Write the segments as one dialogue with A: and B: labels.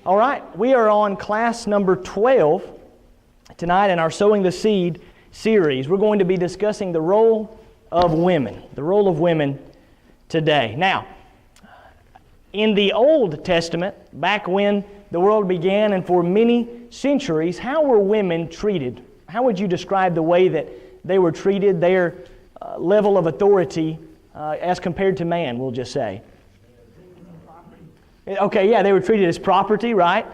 A: All right, we are on class number 12 tonight in our Sowing the Seed series. We're going to be discussing the role of women today. Now, in the Old Testament, back when the world began and for many centuries, how were women treated? How would you describe the way that they were treated, their level of authority as compared to man, we'll just say? Okay, yeah, they were treated as property, right?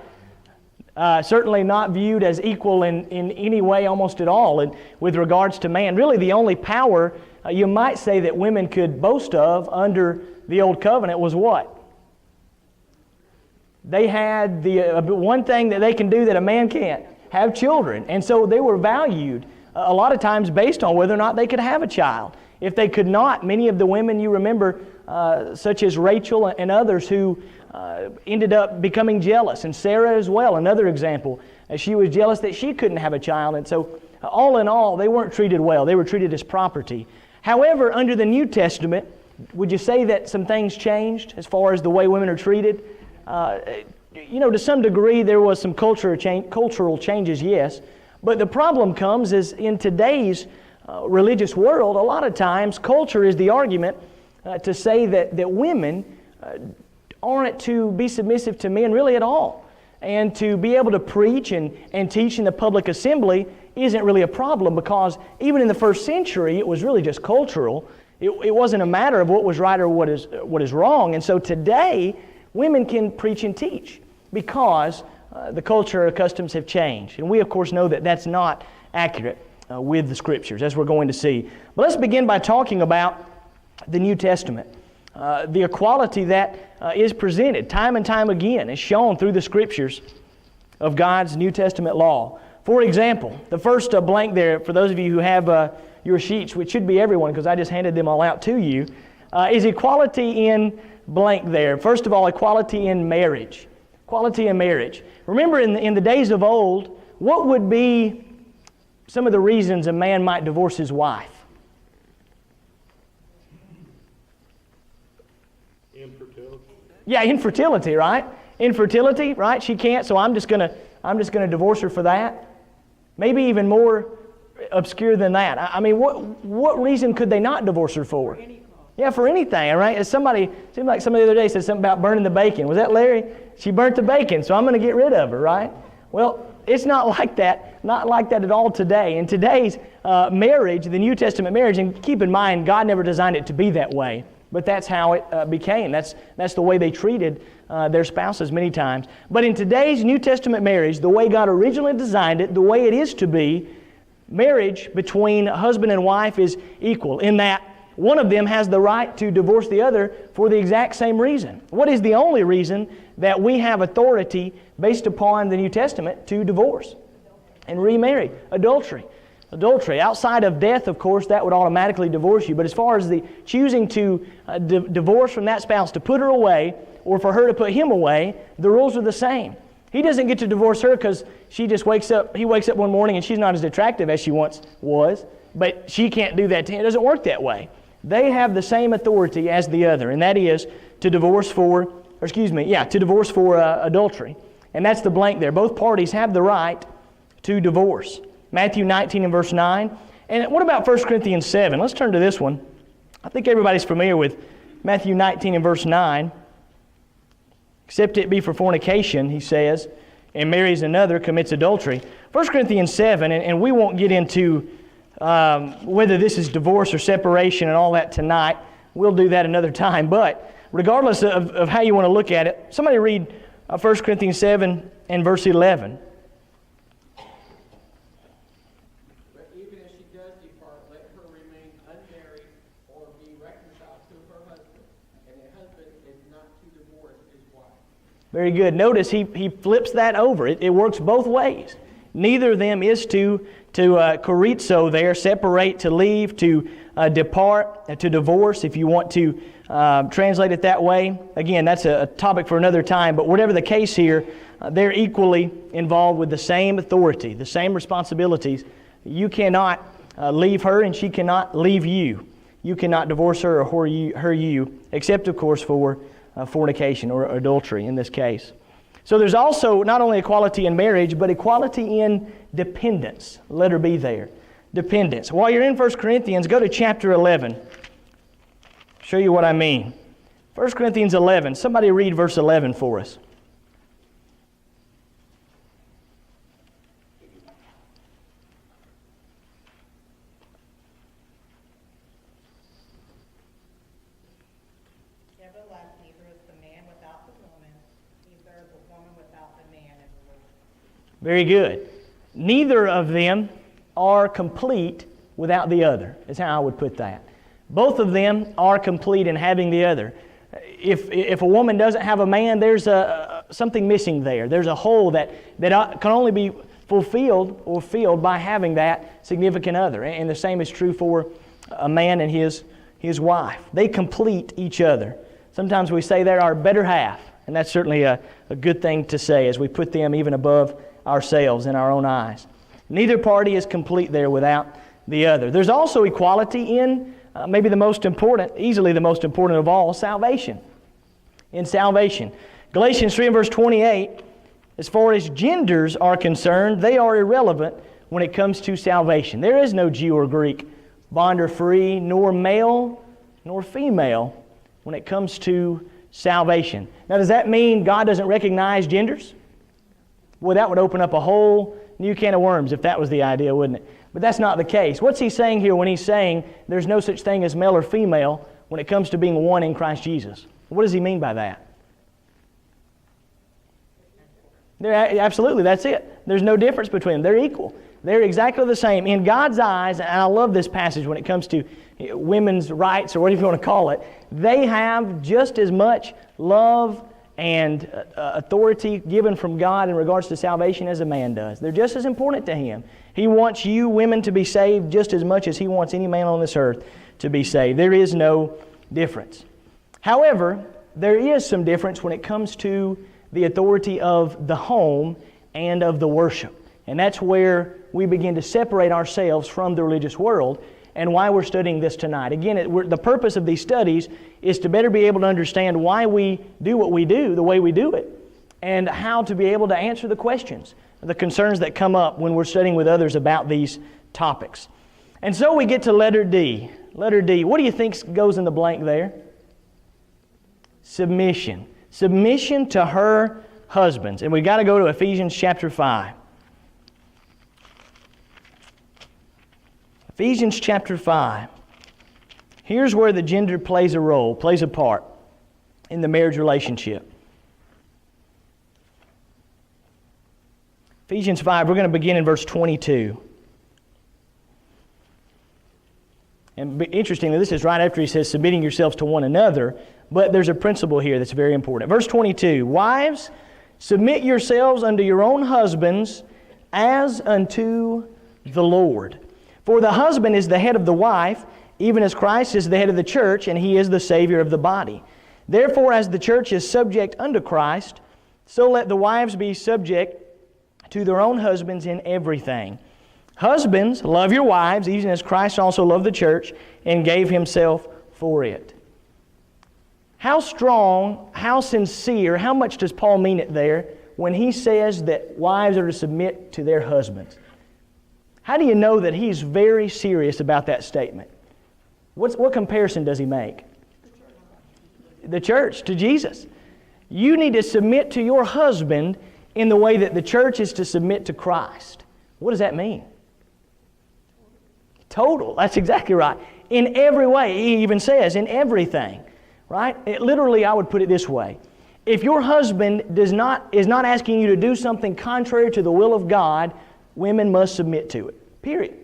A: Certainly not viewed as equal in any way almost at all with regards to man. Really the only power you might say that women could boast of under the Old Covenant was what? They had the one thing that they can do that a man can't, have children. And so they were valued a lot of times based on whether or not they could have a child. If they could not, many of the women you remember, such as Rachel and others who ended up becoming jealous, and Sarah as well, another example. She was jealous that she couldn't have a child, and so all in all, they weren't treated well. They were treated as property. However, under the New Testament, would you say that some things changed as far as the way women are treated? To some degree, there was some cultural changes, yes, but the problem comes is in today's religious world, a lot of times culture is the argument to say that women aren't to be submissive to men really at all. And to be able to preach and teach in the public assembly isn't really a problem, because even in the first century, it was really just cultural. It wasn't a matter of what was right or what is wrong. And so today, women can preach and teach because the culture or customs have changed. And we, of course, know that that's not accurate with the Scriptures, as we're going to see. But let's begin by talking about the New Testament. The equality that is presented time and time again is shown through the Scriptures of God's New Testament law. For example, the first blank there, for those of you who have your sheets, which should be everyone because I just handed them all out to you, is equality in blank there. First of all, equality in marriage. Equality in marriage. Remember in the days of old, what would be some of the reasons a man might divorce his wife? Yeah, infertility, right? Infertility, right? She can't, so I'm just gonna divorce her for that. Maybe even more obscure than that. I mean, what reason could they not divorce her for? For any cause. Yeah, for anything, right? It seemed like somebody the other day said something about burning the bacon. Was that Larry? She burnt the bacon, so I'm going to get rid of her, right? Well, it's not like that at all today. In today's marriage, the New Testament marriage, and keep in mind, God never designed it to be that way. But that's how it became. That's the way they treated their spouses many times. But in today's New Testament marriage, the way God originally designed it, the way it is to be, marriage between husband and wife is equal in that one of them has the right to divorce the other for the exact same reason. What is the only reason that we have authority based upon the New Testament to divorce and remarry? Adultery. Adultery. Outside of death, of course, that would automatically divorce you. But as far as the choosing to divorce from that spouse, to put her away, or for her to put him away, the rules are the same. He doesn't get to divorce her because he wakes up one morning and she's not as attractive as she once was, but she can't do that to him. It doesn't work that way. They have the same authority as the other, and that is to divorce for adultery. And that's the blank there. Both parties have the right to divorce. Matthew 19 and verse 9. And what about 1 Corinthians 7? Let's turn to this one. I think everybody's familiar with Matthew 19 and verse 9. Except it be for fornication, he says, and marries another, commits adultery. 1 Corinthians 7, and we won't get into whether this is divorce or separation and all that tonight. We'll do that another time. But regardless of how you want to look at it, somebody read 1 Corinthians 7 and verse 11. Very good. Notice he flips that over. It works both ways. Neither of them is to chorizo there, separate, to leave, to depart, to divorce, if you want to translate it that way. Again, that's a topic for another time, but whatever the case here, they're equally involved with the same authority, the same responsibilities. You cannot leave her, and she cannot leave you. You cannot divorce her or her you, except, of course, for fornication or adultery in this case. So there's also not only equality in marriage, but equality in dependence. Letter B there. Dependence. While you're in 1 Corinthians, go to chapter 11. Show you what I mean. 1 Corinthians 11. Somebody read verse 11 for us. Very good. Neither of them are complete without the other, is how I would put that. Both of them are complete in having the other. If a woman doesn't have a man, there's something missing there. There's a hole that can only be fulfilled or filled by having that significant other. And the same is true for a man and his wife. They complete each other. Sometimes we say they're our better half, and that's certainly a good thing to say as we put them even above ourselves in our own eyes. Neither party is complete there without the other. There's also equality in maybe the most important, easily the most important of all, salvation. In salvation. Galatians 3 and verse 28, as far as genders are concerned, they are irrelevant when it comes to salvation. There is no Jew or Greek, bond or free, nor male nor female when it comes to salvation. Now, does that mean God doesn't recognize genders? Well, that would open up a whole new can of worms if that was the idea, wouldn't it? But that's not the case. What's he saying here when he's saying there's no such thing as male or female when it comes to being one in Christ Jesus? What does he mean by that? Absolutely, that's it. There's no difference between them. They're equal. They're exactly the same. In God's eyes, and I love this passage when it comes to women's rights or whatever you want to call it, they have just as much love and authority given from God in regards to salvation as a man does. They're just as important to Him. He wants you women to be saved just as much as He wants any man on this earth to be saved. There is no difference. However, there is some difference when it comes to the authority of the home and of the worship. And that's where we begin to separate ourselves from the religious world, and why we're studying this tonight. Again, the purpose of these studies is to better be able to understand why we do what we do, the way we do it, and how to be able to answer the questions, the concerns that come up when we're studying with others about these topics. And so we get to letter D. Letter D. What do you think goes in the blank there? Submission. Submission to her husbands. And we've got to go to Ephesians chapter 5. Ephesians chapter 5. Here's where the gender plays a role, plays a part in the marriage relationship. Ephesians 5, we're going to begin in verse 22. And interestingly, this is right after he says, submitting yourselves to one another, but there's a principle here that's very important. Verse 22, wives, submit yourselves unto your own husbands as unto the Lord. For the husband is the head of the wife, even as Christ is the head of the church, and He is the Savior of the body. Therefore, as the church is subject unto Christ, so let the wives be subject to their own husbands in everything. Husbands, love your wives, even as Christ also loved the church and gave Himself for it. How strong, how sincere, how much does Paul mean it there when he says that wives are to submit to their husbands? How do you know that he's very serious about that statement? What comparison does he make? The church, to Jesus. You need to submit to your husband in the way that the church is to submit to Christ. What does that mean? Total. That's exactly right. In every way. He even says, in everything. Right? Literally, I would put it this way. If your husband is not asking you to do something contrary to the will of God, women must submit to it. Period.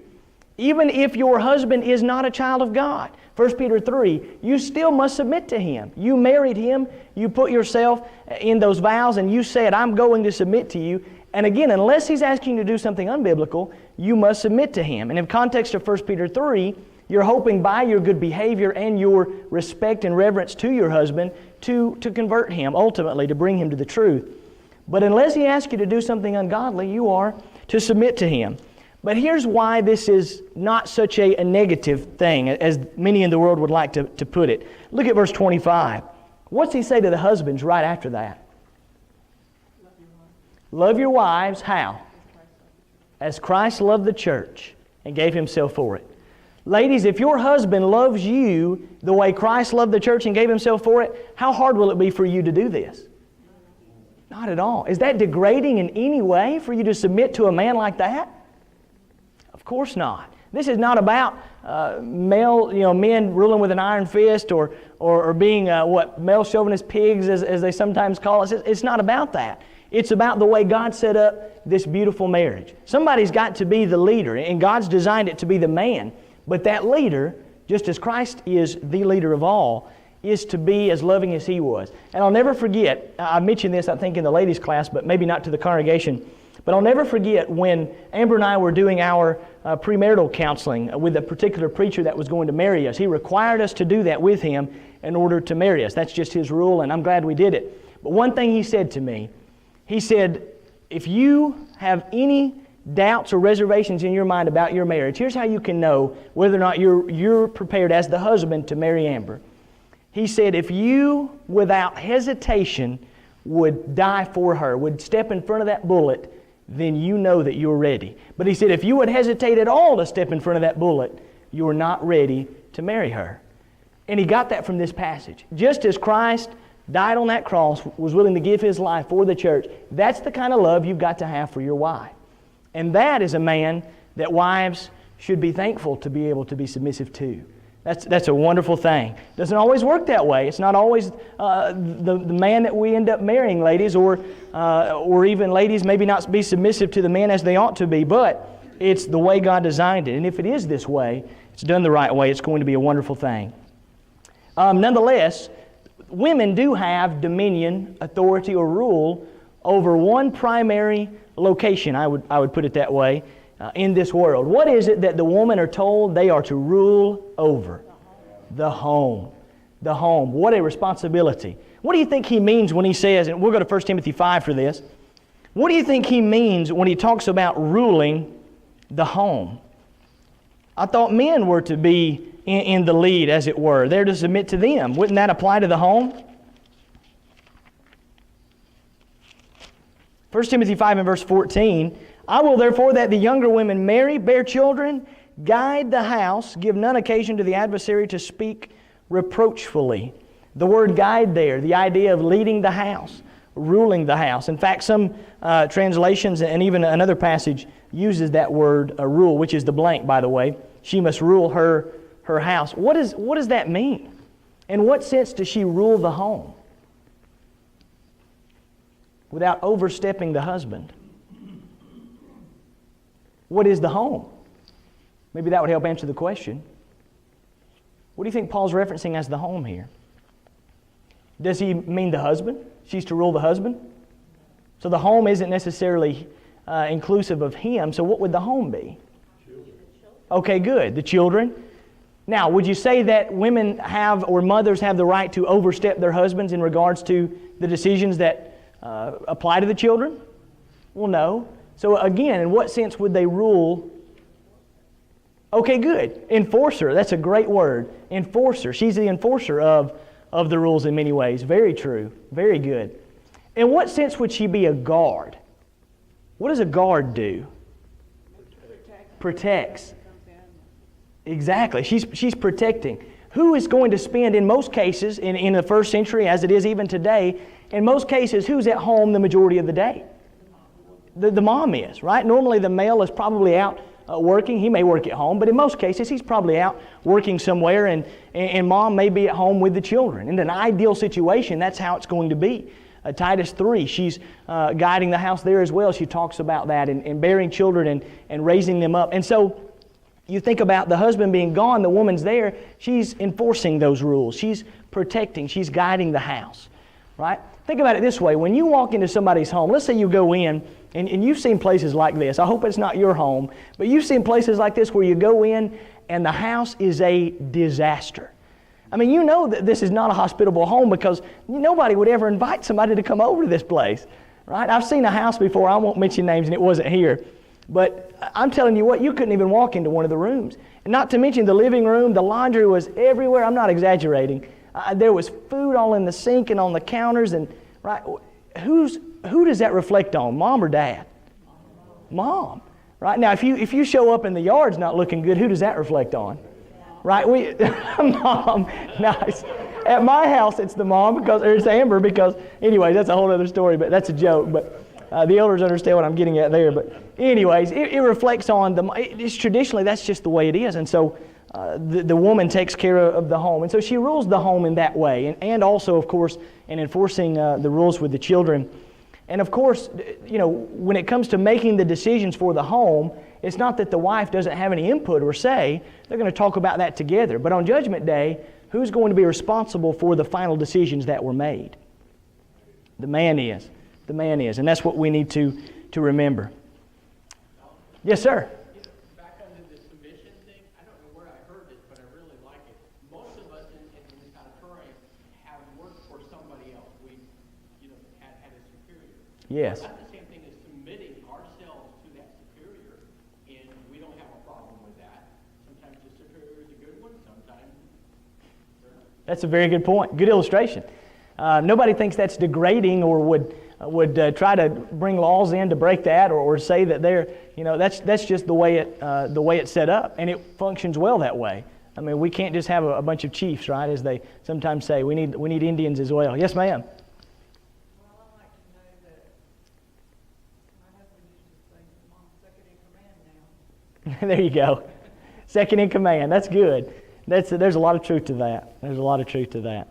A: Even if your husband is not a child of God. 1 Peter 3, you still must submit to him. You married him, you put yourself in those vows, and you said, I'm going to submit to you. And again, unless he's asking you to do something unbiblical, you must submit to him. And in context of 1 Peter 3, You're hoping by your good behavior and your respect and reverence to your husband to convert him, ultimately to bring him to the truth. But unless he asks you to do something ungodly, you are to submit to him. But here's why this is not such a negative thing as many in the world would like to put it. Look at verse 25. What's he say to the husbands right after that? Love your wives, how? As Christ loved the church and gave himself for it. Ladies, if your husband loves you the way Christ loved the church and gave himself for it, how hard will it be for you to do this? Not at all. Is that degrading in any way for you to submit to a man like that? Of course not. This is not about men ruling with an iron fist or being male chauvinist pigs as they sometimes call us. It's not about that. It's about the way God set up this beautiful marriage. Somebody's got to be the leader, and God's designed it to be the man. But that leader, just as Christ is the leader of all, is to be as loving as He was. And I'll never forget, I mentioned this I think in the ladies' class, but maybe not to the congregation, but I'll never forget when Amber and I were doing our premarital counseling with a particular preacher that was going to marry us. He required us to do that with him in order to marry us. That's just his rule, and I'm glad we did it. But one thing he said to me, he said, if you have any doubts or reservations in your mind about your marriage, here's how you can know whether or not you're prepared as the husband to marry Amber. He said, if you, without hesitation, would die for her, would step in front of that bullet, then you know that you're ready. But he said, if you would hesitate at all to step in front of that bullet, you're not ready to marry her. And he got that from this passage. Just as Christ died on that cross, was willing to give His life for the church, that's the kind of love you've got to have for your wife. And that is a man that wives should be thankful to be able to be submissive to. That's a wonderful thing. Doesn't always work that way. It's not always the man that we end up marrying, ladies, or even ladies maybe not be submissive to the man as they ought to be, but it's the way God designed it. And if it is this way, it's done the right way, it's going to be a wonderful thing. Nonetheless, women do have dominion, authority, or rule over one primary location, I would put it that way, in this world. What is it that the women are told they are to rule over? The home. The home. What a responsibility. What do you think he means when he says, and we'll go to 1 Timothy 5 for this, what do you think he means when he talks about ruling the home? I thought men were to be in the lead, as it were. They're to submit to them. Wouldn't that apply to the home? 1 Timothy 5 and verse 14, I will therefore that the younger women marry, bear children, guide the house, give none occasion to the adversary to speak reproachfully. The word guide there, the idea of leading the house, ruling the house. In fact, some translations and even another passage uses that word rule, which is the blank, by the way. She must rule her house. What does that mean? In what sense does she rule the home? Without overstepping the husband. What is the home? Maybe that would help answer the question. What do you think Paul's referencing as the home here? Does he mean the husband? She's to rule the husband? So the home isn't necessarily inclusive of him, so what would the home be? Okay, good. The children. Now, would you say that women have, or mothers have the right to overstep their husbands in regards to the decisions that apply to the children? Well, no. So again, in what sense would they rule? Okay, good. Enforcer. That's a great word. Enforcer. She's the enforcer of the rules in many ways. Very true. Very good. In what sense would she be a guard? What does a guard do? Protects. Exactly. She's protecting. Who is going to spend, in most cases, in the first century, as it is even today, in most cases, who's at home the majority of the day? The mom is, right? Normally the male is probably out working. He may work at home, but in most cases he's probably out working somewhere, and mom may be at home with the children. In an ideal situation, that's how it's going to be. Titus 3, she's guiding the house there as well. She talks about that and bearing children and raising them up. And so you think about the husband being gone, the woman's there, she's enforcing those rules. She's protecting, she's guiding the house, right? Think about it this way. When you walk into somebody's home, let's say you go in, and you've seen places like this. I hope it's not your home, but you've seen places like this where you go in and the house is a disaster. I mean, you know that this is not a hospitable home because nobody would ever invite somebody to come over to this place, right? I've seen a house before, I won't mention names, and it wasn't here. But I'm telling you what, you couldn't even walk into one of the rooms. And not to mention the living room, the laundry was everywhere. I'm not exaggerating. There was food all in the sink and on the counters. And right, who does that reflect on, mom or dad? Mom. Right now, if you show up and the yard's not looking good, who does that reflect on? Right, mom. Nice. At my house, it's the mom or it's Amber because, anyway, that's a whole other story. But that's a joke. But the elders understand what I'm getting at there. But anyways, it reflects on it's traditionally that's just the way it is. And so the woman takes care of the home. And so she rules the home in that way. And also, of course, in enforcing the rules with the children. And of course, when it comes to making the decisions for the home, it's not that the wife doesn't have any input or say. They're going to talk about that together. But on Judgment Day, who's going to be responsible for the final decisions that were made? The man is. The man is. And that's what we need to remember. Yes, sir.
B: Back under the submission thing, I don't know where I heard it, but I really like it. Most of us in this auditorium have worked for somebody else. We, had a superior.
A: Yes.
B: That's the same thing as submitting ourselves to that superior, and we don't have a problem with that. Sometimes the superior is a good one, sometimes they're not. That's
A: a very good point. Good illustration. Nobody thinks that's degrading or would try to bring laws in to break that or say that they're, that's just the way it's set up, and it functions well that way. I mean, we can't just have a bunch of chiefs, right? As they sometimes say, we need Indians as well. Yes, ma'am.
C: Well, I'd like to know that my husband used to say that mom's second in command now.
A: There you go. Second in command. That's good. There's a lot of truth to that. There's a lot of truth to that.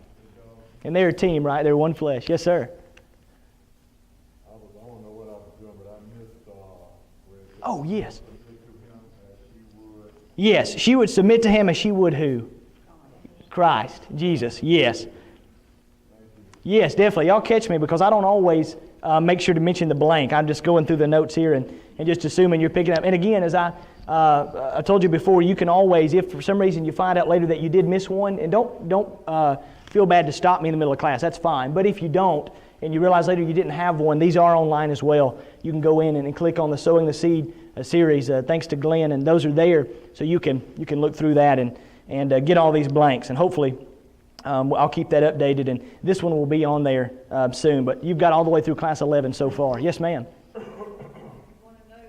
A: And they're a team, right? They're one flesh. Yes, sir.
D: I don't know what I was doing, but I missed
A: Oh, yes.
D: submit to him as she would.
A: Yes, she would submit to him as she would who? Christ, Jesus, yes. Yes, definitely. Y'all catch me because I don't always make sure to mention the blank. I'm just going through the notes here and just assuming you're picking up. And again, as I told you before, you can always, if for some reason you find out later that you did miss one, and don't feel bad to stop me in the middle of class. That's fine. But if you don't, and you realize later you didn't have one, these are online as well. You can go in and click on the Sowing the Seed series, thanks to Glenn, and those are there, so you can look through that and get all these blanks. And hopefully, I'll keep that updated, and this one will be on there soon. But you've got all the way through class 11 so far. Yes, ma'am.
C: You want to know,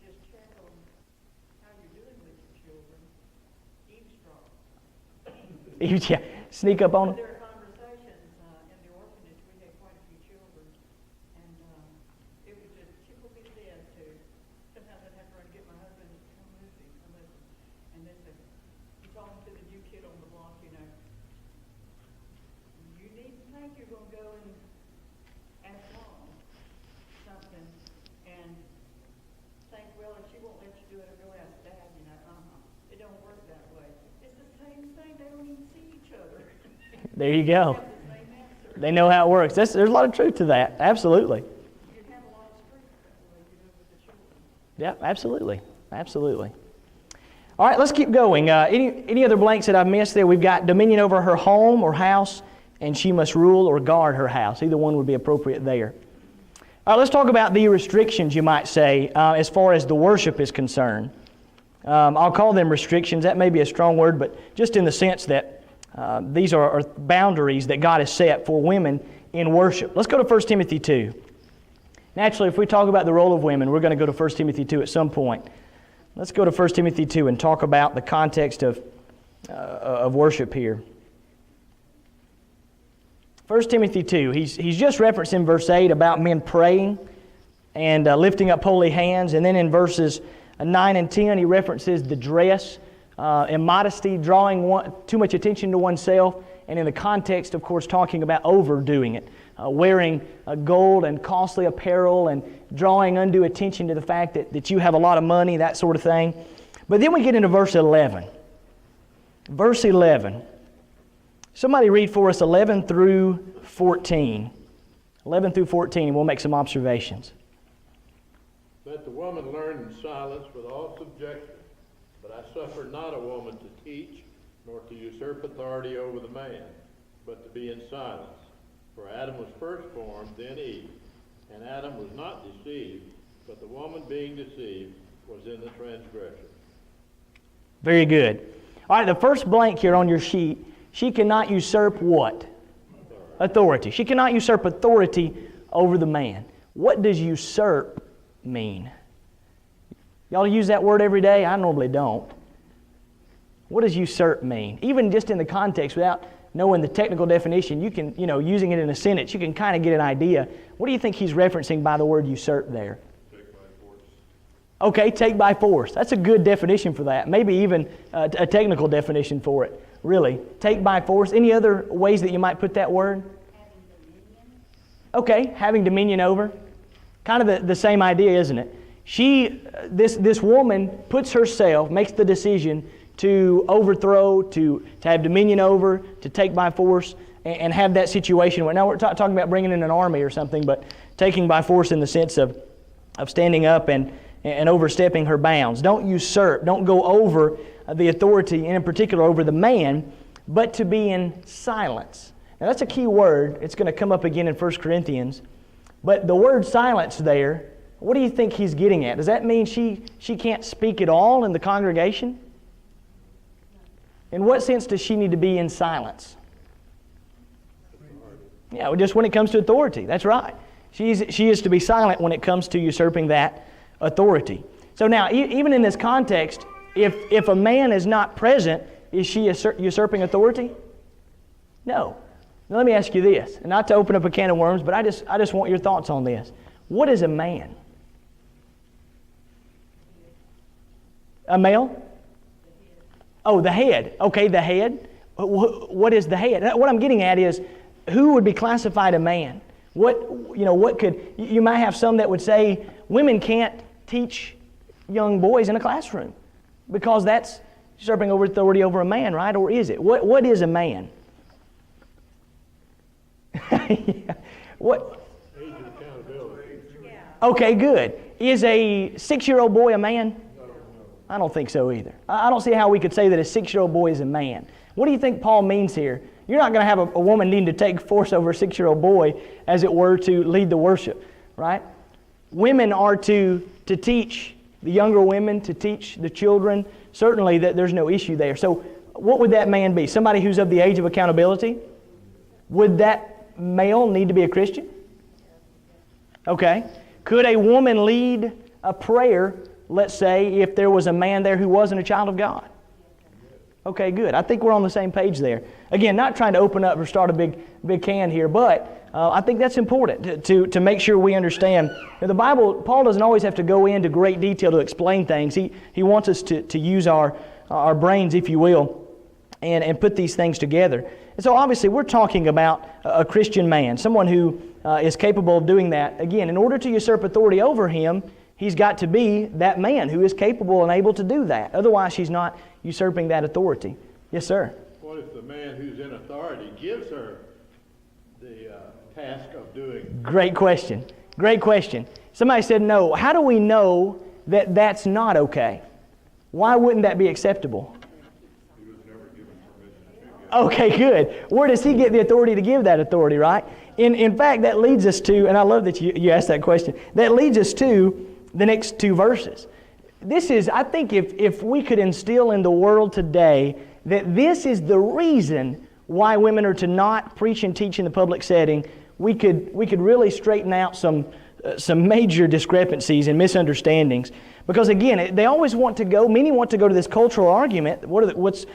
C: just check on how you're doing with your children. Eavesdrop.
A: Yeah, sneak up on them.
C: There are conversations in the orphanage. We had quite a few children, and it was just tickle me to death to sometimes I'd have to run to get my husband to come listen, and then he's talking to the new kid on the block, you need to think you're going to go and ask mom something, and think, well, if she won't let you do it, I'll go ask dad, It don't work that way. It's the same thing. They don't even see each other.
A: There you go. They know how it works. There's a lot of truth to that. Absolutely.
C: You'd have a lot of strength that way, with the children.
A: Yeah, absolutely. Absolutely. All right, let's keep going. Any other blanks that I've missed there? We've got dominion over her home or house, and she must rule or guard her house. Either one would be appropriate there. All right, let's talk about the restrictions, you might say, as far as the worship is concerned. I'll call them restrictions. That may be a strong word, but just in the sense that these are boundaries that God has set for women in worship. Let's go to 1 Timothy 2. Naturally, if we talk about the role of women, we're going to go to 1 Timothy 2 at some point. Let's go to 1 Timothy 2 and talk about the context of worship here. 1 Timothy 2, he's just referenced in verse 8 about men praying and lifting up holy hands. And then in verses 9 and 10, he references the dress, immodesty, drawing too much attention to oneself. And in the context, of course, talking about overdoing it, wearing gold and costly apparel and drawing undue attention to the fact that you have a lot of money, that sort of thing. But then we get into verse 11. Verse 11. Somebody read for us 11 through 14. 11 through 14, and we'll make some observations.
D: Let the woman learn in silence with all subjection, but
E: But I suffer not a woman to teach, nor to usurp authority over the man, but to be in silence. For Adam was first formed, then Eve. And Adam was not deceived, but the woman being deceived was in the transgression.
A: Very good. All right, the first blank here on your sheet, she cannot usurp what? Authority. She cannot usurp authority over the man. What does usurp mean? Y'all use that word every day? I normally don't. What does usurp mean? Even just in the context, without knowing the technical definition, you can, using it in a sentence, you can kind of get an idea. What do you think he's referencing by the word usurp there?
D: Take by force.
A: Okay, take by force. That's a good definition for that. Maybe even a technical definition for it. Really. Take by force. Any other ways that you might put that word? Okay, having dominion over. Kind of the same idea, isn't it? This woman puts herself, makes the decision to overthrow, to have dominion over, to take by force, and have that situation where, now we're talking about bringing in an army or something, but taking by force in the sense of standing up and overstepping her bounds. Don't usurp, don't go over the authority, and in particular over the man, but to be in silence. Now that's a key word. It's going to come up again in 1 Corinthians. But the word silence there, what do you think he's getting at? Does that mean she can't speak at all in the congregation? In what sense does she need to be in silence? Yeah, just when it comes to authority. That's right. She is to be silent when it comes to usurping that authority. So now, even in this context, if a man is not present, is she usurping authority? No. Now let me ask you this, and not to open up a can of worms, but I just want your thoughts on this. What is a man? A male? Oh, the head. Okay, the head. What is the head? What I'm getting at is, who would be classified a man? What could, you might have some that would say women can't teach young boys in a classroom because that's usurping authority over a man, right? Or is it? What is a man? Yeah. What?
E: Age of accountability.
A: Okay, good. Is a 6-year-old boy a man? I don't think so either. I don't see how we could say that a 6-year-old boy is a man. What do you think Paul means here? You're not going to have a woman needing to take force over a 6-year-old boy, as it were, to lead the worship, right? Women are to teach the younger women, to teach the children. Certainly that there's no issue there. So what would that man be? Somebody who's of the age of accountability? Would that male need to be a Christian? Okay. Could a woman lead a prayer, let's say, if there was a man there who wasn't a child of God? Okay, good. I think we're on the same page there. Again, not trying to open up or start a big can here, but I think that's important to make sure we understand. Now, the Bible, Paul doesn't always have to go into great detail to explain things. He wants us to use our brains, if you will, and put these things together. And so obviously we're talking about a Christian man, someone who is capable of doing that. Again, in order to usurp authority over him, he's got to be that man who is capable and able to do that. Otherwise, she's not usurping that authority. Yes, sir?
E: What if the man who's in authority gives her the task of doing?
A: Great question. Great question. Somebody said no. How do we know that that's not okay? Why wouldn't that be acceptable?
D: He was never given permission to give.
A: Okay, good. Where does he get the authority to give that authority, right? In fact, that leads us to, and I love that you asked that question, that leads us to the next two verses. This is, I think, if we could instill in the world today that this is the reason why women are to not preach and teach in the public setting, we could really straighten out some major discrepancies and misunderstandings. Because again, they always want to go, many want to go to this cultural argument, what's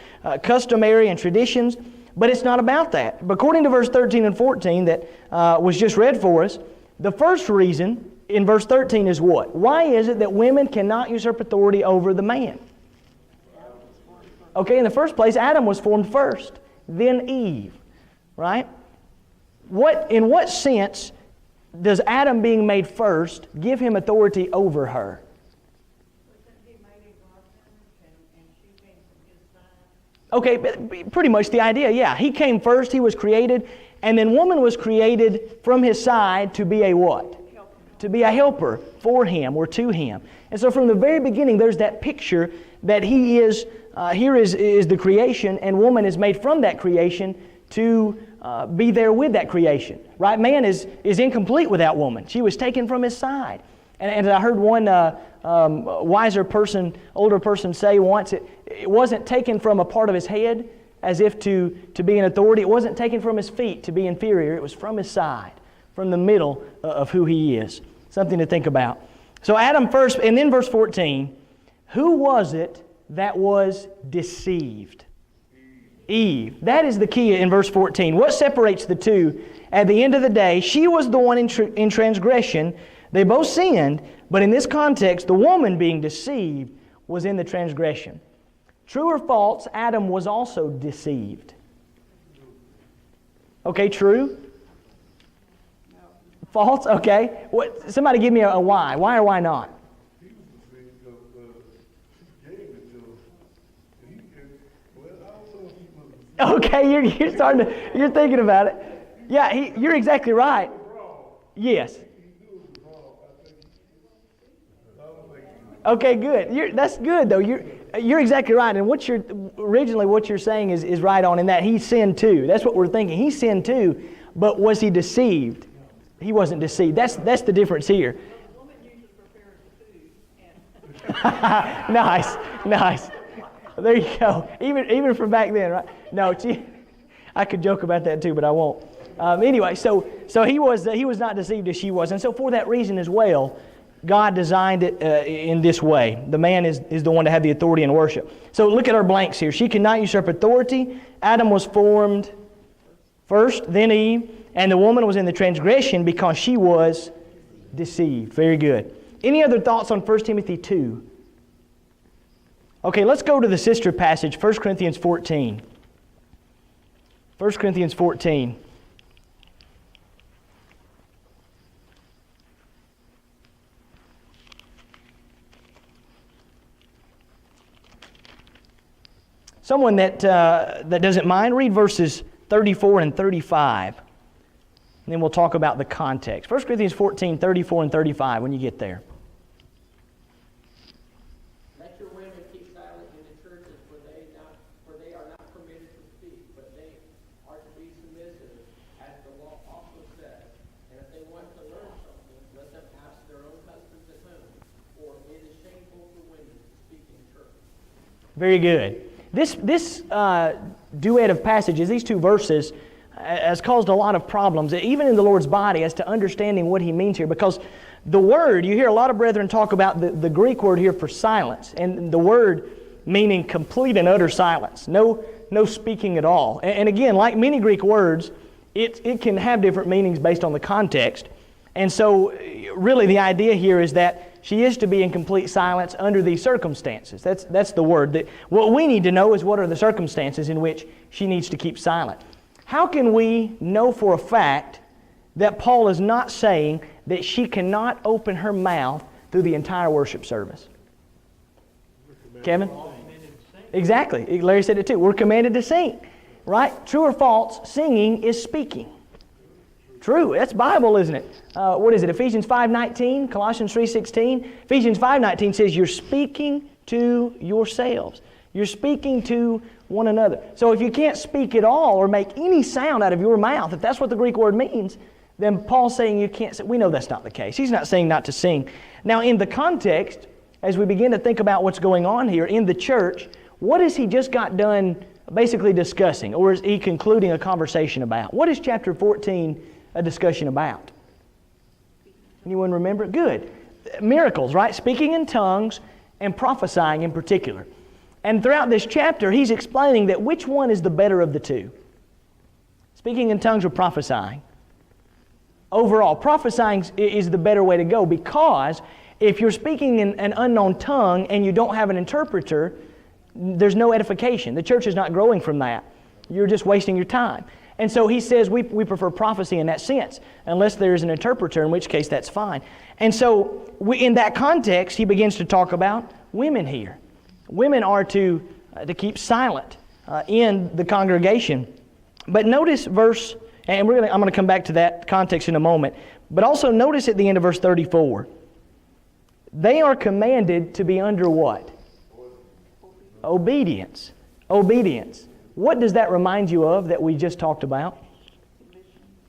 A: customary and traditions, but it's not about that. But according to verse 13 and 14 that was just read for us, the first reason in verse 13 is what? Why is it that women cannot usurp authority over the man? Okay, in the first place, Adam was formed first, then Eve, right? In what sense does Adam being made first give him authority over her? Okay, pretty much the idea, yeah. He came first, he was created, and then woman was created from his side to be a what? To be a helper for him or to him. And so from the very beginning, there's that picture that he is, here is the creation, and woman is made from that creation to be there with that creation. Right? Man is incomplete without woman. She was taken from his side. And I heard one wiser person, older person say once, it wasn't taken from a part of his head as if to be an authority. It wasn't taken from his feet to be inferior. It was from his side, from the middle of who he is. Something to think about. So Adam first, and then verse 14, who was it that was deceived? Eve. That is the key in verse 14. What separates the two? At the end of the day, she was the one in transgression. They both sinned, but in this context, the woman being deceived was in the transgression. True or false, Adam was also deceived. Okay, true? False? Okay. Somebody give me a why. Why or why not? Okay, you're starting to, you're thinking about it. Yeah, you're exactly right. Yes. Okay, good. That's good though. You're exactly right. And what you're saying is right on in that he sinned too. That's what we're thinking. He sinned too, but was he deceived? He wasn't deceived. That's the difference here.
C: The woman usually prepares the food.
A: Nice. There you go. Even from back then, right? No, I could joke about that too, but I won't. Anyway, so he was not deceived as she was, and so for that reason as well, God designed it in this way. The man is the one to have the authority and worship. So look at our blanks here. She cannot usurp authority. Adam was formed first, then Eve, and the woman was in the transgression because she was deceived. Very good. Any other thoughts on 1 Timothy 2? Okay, let's go to the sister passage, 1 Corinthians 14. 1 Corinthians 14. Someone that doesn't mind, read verses 34 and 35. And then we'll talk about the context. 1 Corinthians 14, 34 and 35 when you get there.
B: Let your women keep silent in the churches, for they are not permitted to speak, but they are to be submissive, as the law also says. And if they want to learn something, let them ask their own husbands at home, for it is shameful for women to speak in church.
A: Very good. This duet of passages, these two verses, has caused a lot of problems, even in the Lord's body, as to understanding what He means here. Because the word, you hear a lot of brethren talk about the Greek word here for silence, and the word meaning complete and utter silence, no speaking at all. And again, like many Greek words, it can have different meanings based on the context. And so, really, the idea here is that she is to be in complete silence under these circumstances. That's the word. What we need to know is what are the circumstances in which she needs to keep silent. How can we know for a fact that Paul is not saying that she cannot open her mouth through the entire worship service? Kevin? Exactly. Larry said it too. We're commanded to sing. Right? True or false, singing is speaking. True. That's Bible, isn't it? What is it? Ephesians 5:19, Colossians 3:16. Ephesians 5:19 says you're speaking to yourselves. You're speaking to one another. So if you can't speak at all or make any sound out of your mouth, if that's what the Greek word means, then Paul's saying you can't. We know that's not the case. He's not saying not to sing. Now, in the context, as we begin to think about what's going on here in the church, what has he just got done basically discussing, or is he concluding a conversation about? What is chapter 14 a discussion about? Anyone remember? Good. Miracles, right? Speaking in tongues and prophesying in particular. And throughout this chapter, he's explaining that which one is the better of the two. Speaking in tongues or prophesying. Overall, prophesying is the better way to go, because if you're speaking in an unknown tongue and you don't have an interpreter, there's no edification. The church is not growing from that. You're just wasting your time. And so he says we prefer prophecy in that sense, unless there's an interpreter, in which case that's fine. And so in that context, he begins to talk about women here. Women are to keep silent in the congregation. But notice verse, and I'm going to come back to that context in a moment, but also notice at the end of verse 34, they are commanded to be under what? Obedience. Obedience. What does that remind you of that we just talked about?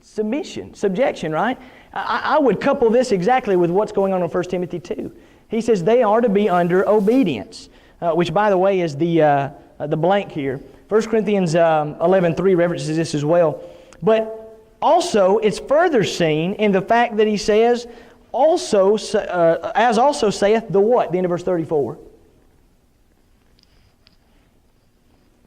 A: Submission. Subjection, right? I would couple this exactly with what's going on in 1 Timothy 2. He says they are to be under obedience, which, by the way, is the blank here. 1 Corinthians 11:3 references this as well. But also, it's further seen in the fact that he says, also, as also saith the what? The end of verse 34.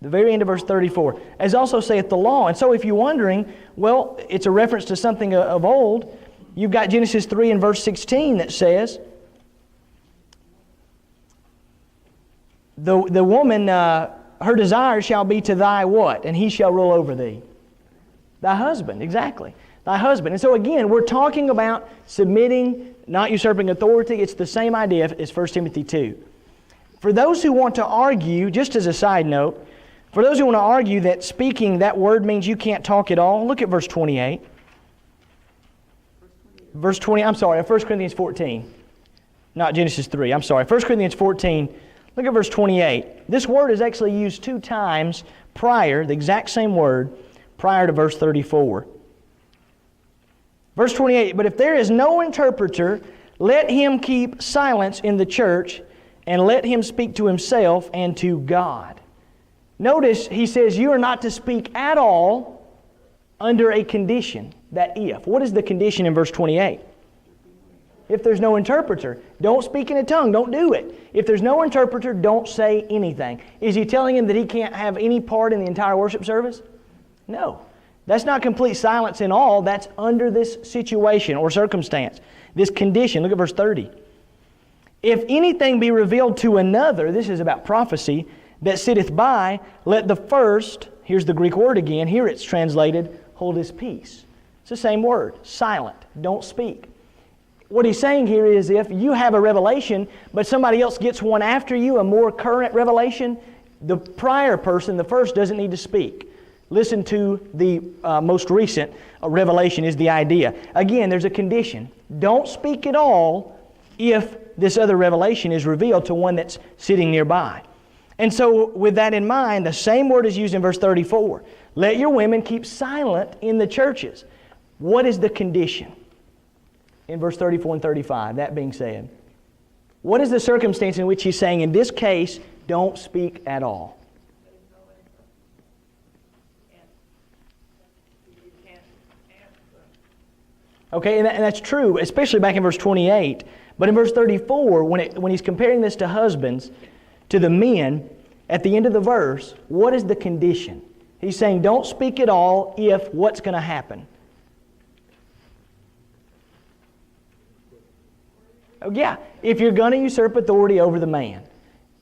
A: The very end of verse 34. As also saith the law. And so if you're wondering, well, it's a reference to something of old. You've got Genesis 3 and verse 16 that says, the woman, her desire shall be to thy what? And he shall rule over thee. Thy husband, exactly. Thy husband. And so again, we're talking about submitting, not usurping authority. It's the same idea as 1 Timothy 2. For those who want to argue, just as a side note, for those who want to argue that speaking that word means you can't talk at all, look at verse 28. Verse 20, I'm sorry, 1 Corinthians 14. Not Genesis 3, I'm sorry. 1 Corinthians 14, look at verse 28. This word is actually used 2 times prior, the exact same word, prior to verse 34. Verse 28, but if there is no interpreter, let him keep silence in the church, and let him speak to himself and to God. Notice he says you are not to speak at all under a condition, that if. What is the condition in verse 28? If there's no interpreter, don't speak in a tongue, don't do it. If there's no interpreter, don't say anything. Is he telling him that he can't have any part in the entire worship service? No. That's not complete silence in all. That's under this situation or circumstance. This condition. Look at verse 30. If anything be revealed to another, this is about prophecy, that sitteth by, let the first, here's the Greek word again, here it's translated, hold his peace. It's the same word, silent, don't speak. What he's saying here is if you have a revelation, but somebody else gets one after you, a more current revelation, the prior person, the first, doesn't need to speak. Listen to the most recent revelation is the idea. Again, there's a condition. Don't speak at all if this other revelation is revealed to one that's sitting nearby. And so with that in mind, the same word is used in verse 34. Let your women keep silent in the churches. What is the condition? In verse 34 and 35, that being said. What is the circumstance in which he's saying, in this case, don't speak at all? Okay, and that's true, especially back in verse 28. But in verse 34, when he's comparing this to husbands, to the men, at the end of the verse, what is the condition? He's saying, don't speak at all if what's going to happen? Oh yeah, if you're going to usurp authority over the man.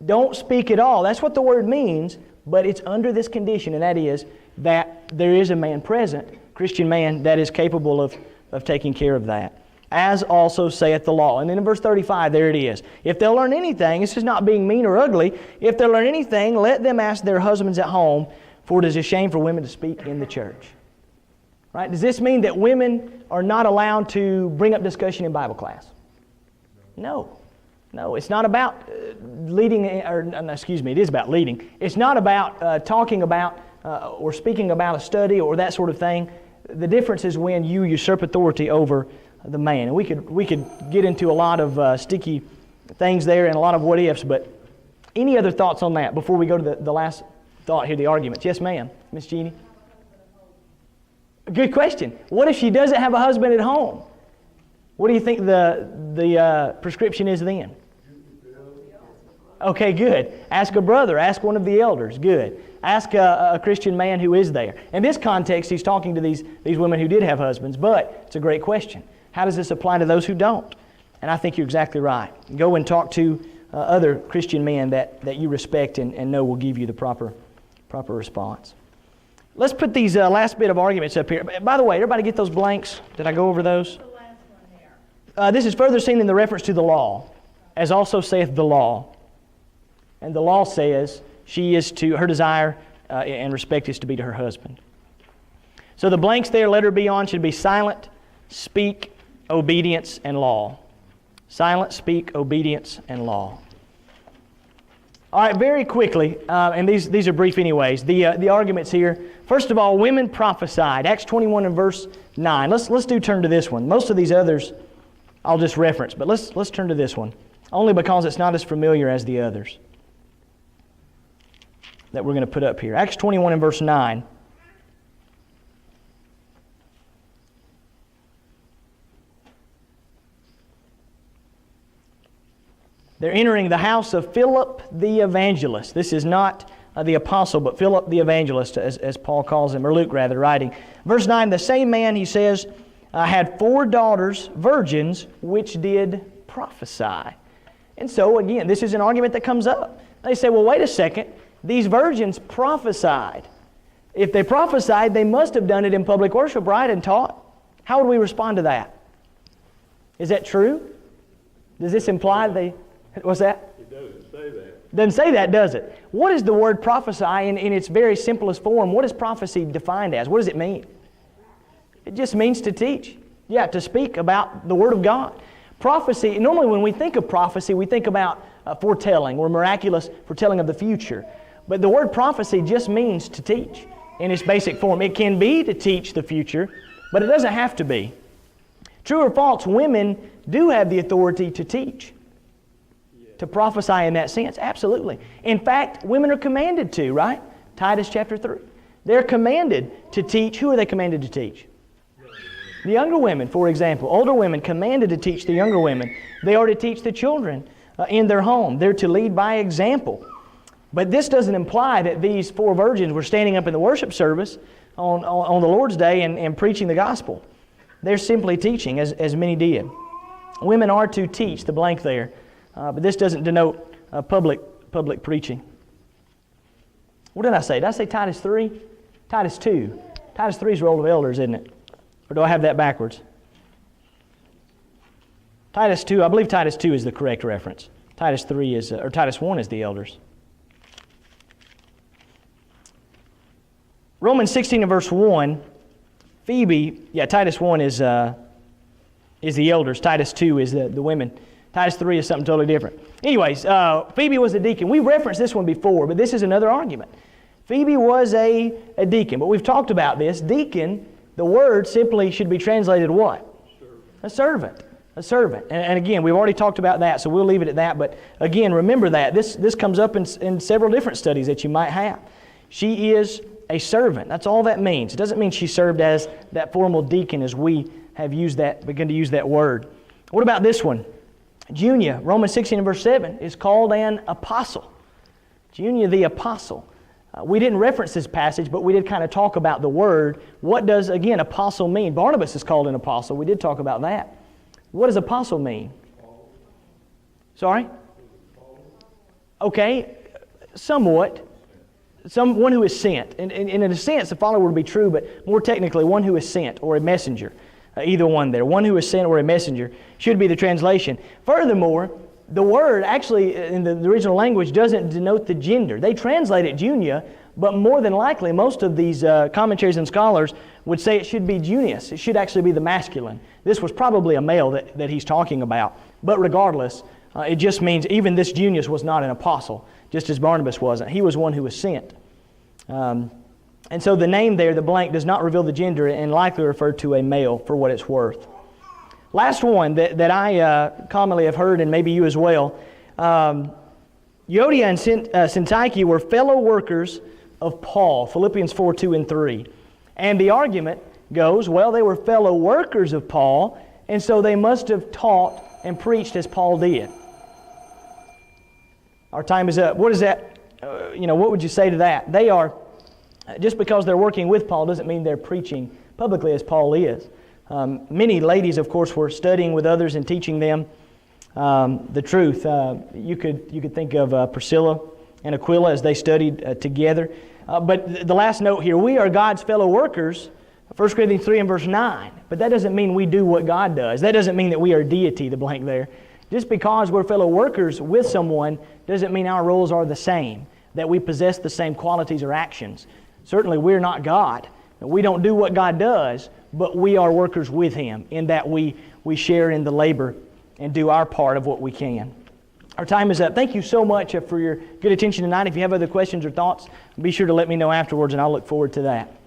A: Don't speak at all. That's what the word means, but it's under this condition, and that is that there is a man present, Christian man, that is capable of taking care of that. As also saith the law. And then in verse 35, there it is. If they'll learn anything, this is not being mean or ugly, if they'll learn anything, let them ask their husbands at home, for it is a shame for women to speak in the church. Right? Does this mean that women are not allowed to bring up discussion in Bible class? No. No, it's not about leading, it is about leading. It's not about talking about or speaking about a study or that sort of thing. The difference is when you usurp authority over the man. And we could get into a lot of sticky things there and a lot of what ifs, but any other thoughts on that before we go to the last thought here, the arguments? Yes, ma'am. Miss Jeannie? Good question. What if she doesn't have a husband at home? What do you think the prescription is then? Okay, good. Ask a brother. Ask one of the elders. Good. Ask a Christian man who is there. In this context, he's talking to these women who did have husbands, but it's a great question. How does this apply to those who don't? And I think you're exactly right. Go and talk to other Christian men that you respect and know will give you the proper response. Let's put these last bit of arguments up here. By the way, everybody get those blanks? Did I go over those?
C: The last one there.
A: This is further seen in the reference to the law, as also saith the law. And the law says she is to, her desire and respect is to be to her husband. So the blanks there, let her be on, should be silent, speak, obedience, and law. Silent, speak, obedience, and law. All right, very quickly, and these are brief anyways, the arguments here. First of all, women prophesied. Acts 21 and verse 9. Let's turn to this one. Most of these others I'll just reference, but let's turn to this one, only because it's not as familiar as the others that we're going to put up here. Acts 21 and verse 9. They're entering the house of Philip the evangelist. This is not the apostle, but Philip the evangelist, as Paul calls him, or Luke rather, writing. Verse 9, the same man, he says, had 4 daughters, virgins, which did prophesy. And so, again, this is an argument that comes up. They say, well, wait a second. These virgins prophesied. If they prophesied, they must have done it in public worship, right, and taught. How would we respond to that? Is that true? Does this imply they... What's that?
E: It doesn't say that.
A: Doesn't say that, does it? What is the word prophesy in its very simplest form? What is prophecy defined as? What does it mean? It just means to teach. Yeah, to speak about the Word of God. Prophecy, normally when we think of prophecy, we think about foretelling or miraculous foretelling of the future. But the word prophecy just means to teach in its basic form. It can be to teach the future, but it doesn't have to be. True or false, women do have the authority to teach. To prophesy in that sense, absolutely. In fact, women are commanded to, right? Titus chapter 3. They're commanded to teach. Who are they commanded to teach? The younger women, for example. Older women commanded to teach the younger women. They are to teach the children in their home. They're to lead by example. But this doesn't imply that these 4 virgins were standing up in the worship service on the Lord's Day and preaching the gospel. They're simply teaching, as many did. Women are to teach, the blank there. But this doesn't denote public preaching. What did I say? Did I say Titus 3? Titus 2. Titus 3 is role of elders, isn't it? Or do I have that backwards? Titus 2, I believe Titus 2 is the correct reference. Titus 3 is, or Titus 1 is the elders. Romans 16 and verse 1, Phoebe, Titus 1 is the elders. Titus 2 is the women. Titus 3 is something totally different. Anyways, Phoebe was a deacon. We referenced this one before, but this is another argument. Phoebe was a deacon, but we've talked about this. Deacon, the word simply should be translated what? A servant. A servant. And again, we've already talked about that, so we'll leave it at that. But again, remember that. This comes up in several different studies that you might have. She is a servant. That's all that means. It doesn't mean she served as that formal deacon as we have begun to use that word. What about this one? Junia, Romans 16 and verse 7, is called an apostle. Junia the apostle. We didn't reference this passage, but we did kind of talk about the word. What does, again, apostle mean? Barnabas is called an apostle. We did talk about that. What does apostle mean? Sorry? Okay, somewhat. One who is sent. And in a sense, the follower would be true, but more technically, one who is sent or a messenger. Either one there. One who is sent or a messenger should be the translation. Furthermore, the word actually in the original language doesn't denote the gender. They translate it Junia, but more than likely most of these commentaries and scholars would say it should be Junius. It should actually be the masculine. This was probably a male that he's talking about. But regardless, it just means even this Junius was not an apostle, just as Barnabas wasn't. He was one who was sent. And so the name there, the blank, does not reveal the gender and likely refer to a male for what it's worth. Last one that I commonly have heard, and maybe you as well. Euodia and Syntyche were fellow workers of Paul, Philippians 4, 2, and 3. And the argument goes, well, they were fellow workers of Paul, and so they must have taught and preached as Paul did. Our time is up. What is that? What would you say to that? They are... Just because they're working with Paul doesn't mean they're preaching publicly as Paul is. Many ladies, of course, were studying with others and teaching them the truth. You could think of Priscilla and Aquila as they studied together. But the last note here, we are God's fellow workers, 1 Corinthians 3 and verse 9. But that doesn't mean we do what God does. That doesn't mean that we are deity, the blank there. Just because we're fellow workers with someone doesn't mean our roles are the same, that we possess the same qualities or actions. Certainly we're not God. We don't do what God does, but we are workers with Him in that we share in the labor and do our part of what we can. Our time is up. Thank you so much for your good attention tonight. If you have other questions or thoughts, be sure to let me know afterwards, and I'll look forward to that.